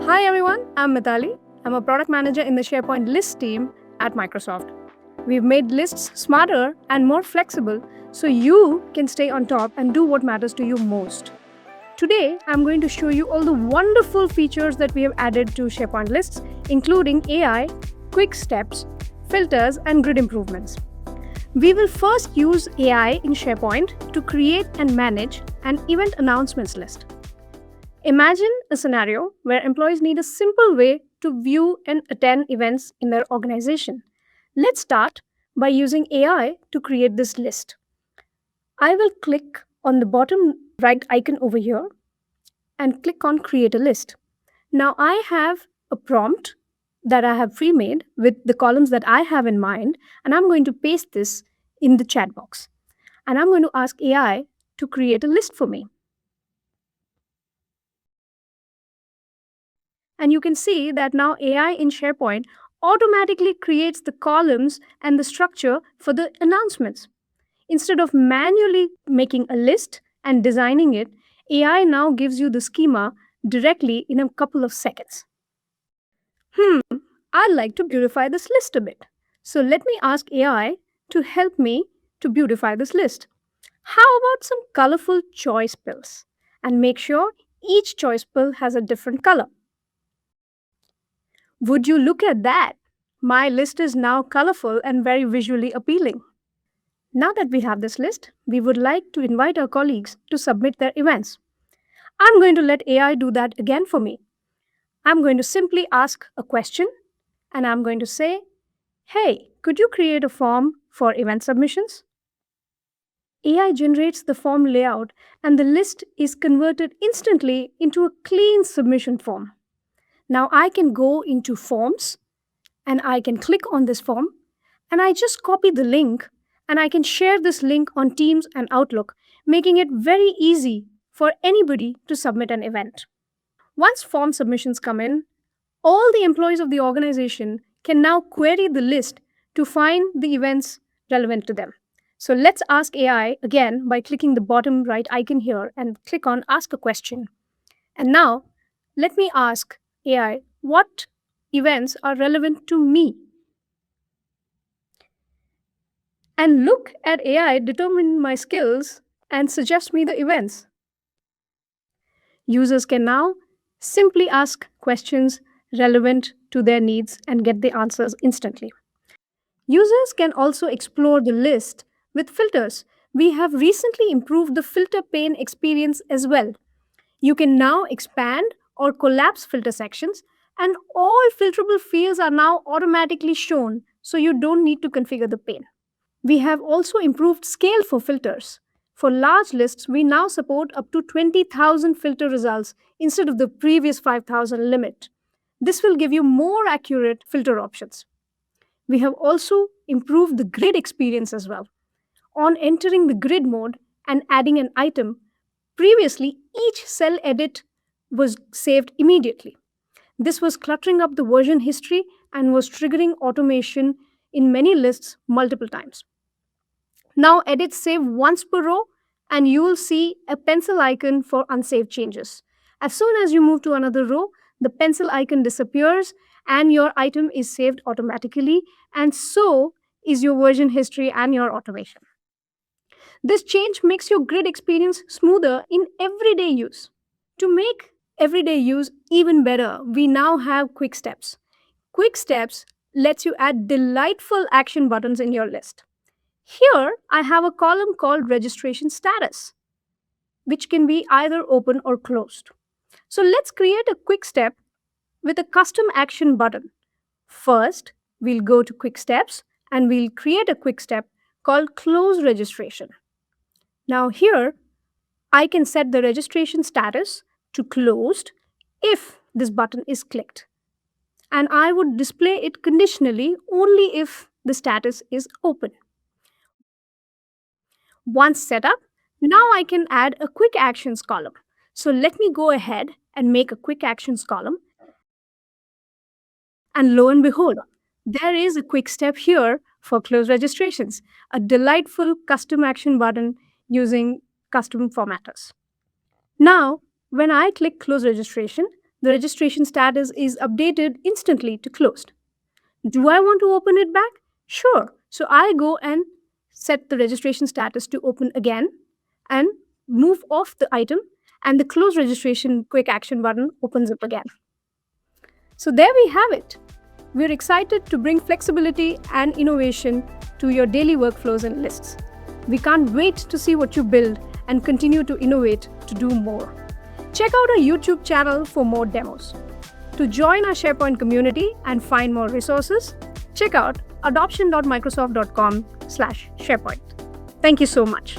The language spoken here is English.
Hi everyone, I'm Mitalee. I'm a product manager in the SharePoint Lists team at Microsoft. We've made lists smarter and more flexible so you can stay on top and do what matters to you most. Today, I'm going to show you all the wonderful features that we have added to SharePoint Lists, including AI, quick steps, filters, and grid improvements. We will first use AI in SharePoint to create and manage an event announcements list. Imagine a scenario where employees need a simple way to view and attend events in their organization. Let's start by using AI to create this list. I will click on the bottom right icon over here and click on Create a List. Now I have a prompt that I have pre-made with the columns that I have in mind, and I'm going to paste this in the chat box. And I'm going to ask AI to create a list for me. And you can see that now AI in SharePoint automatically creates the columns and the structure for the announcements. Instead of manually making a list and designing it, AI now gives you the schema directly in a couple of seconds. I'd like to beautify this list a bit. So let me ask AI to help me to beautify this list. How about some colorful choice pills? And make sure each choice pill has a different color. Would you look at that? My list is now colorful and very visually appealing. Now that we have this list, we would like to invite our colleagues to submit their events. I'm going to let AI do that again for me. I'm going to simply ask a question and I'm going to say, hey, could you create a form for event submissions? AI generates the form layout and the list is converted instantly into a clean submission form. Now I can go into Forms and I can click on this form and I just copy the link and I can share this link on Teams and Outlook, making it very easy for anybody to submit an event. Once form submissions come in, all the employees of the organization can now query the list to find the events relevant to them. So let's ask AI again by clicking the bottom right icon here and click on Ask a Question. And now, let me ask AI what events are relevant to me. And look at AI determine my skills and suggest me the events. Users can now simply ask questions relevant to their needs and get the answers instantly. Users can also explore the list with filters. We have recently improved the filter pane experience as well. You can now expand or collapse filter sections, and all filterable fields are now automatically shown, so you don't need to configure the pane. We have also improved scale for filters. For large lists, we now support up to 20,000 filter results instead of the previous 5,000 limit. This will give you more accurate filter options. We have also improved the grid experience as well. On entering the grid mode and adding an item, previously each cell edit was saved immediately. This was cluttering up the version history and was triggering automation in many lists multiple times. Now edits save once per row and you will see a pencil icon for unsaved changes. As soon as you move to another row, the pencil icon disappears and your item is saved automatically, and so is your version history and your automation. This change makes your grid experience smoother in everyday use. To make everyday use even better, we now have quick steps. Quick steps lets you add delightful action buttons in your list. Here, I have a column called registration status, which can be either open or closed. So let's create a quick step with a custom action button. First, we'll go to quick steps and we'll create a quick step called close registration. Now here, I can set the registration status to closed if this button is clicked. And I would display it conditionally only if the status is open. Once set up, now I can add a quick actions column. So let me go ahead and make a quick actions column. And lo and behold, there is a quick step here for close registrations, a delightful custom action button using custom formatters. Now, when I click close registration, the registration status is updated instantly to closed. Do I want to open it back? Sure. So I go and set the registration status to open again and move off the item, and the close registration quick action button opens up again. So there we have it. We're excited to bring flexibility and innovation to your daily workflows and lists. We can't wait to see what you build and continue to innovate to do more. Check out our YouTube channel for more demos. To join our SharePoint community and find more resources, check out adoption.microsoft.com/SharePoint. Thank you so much.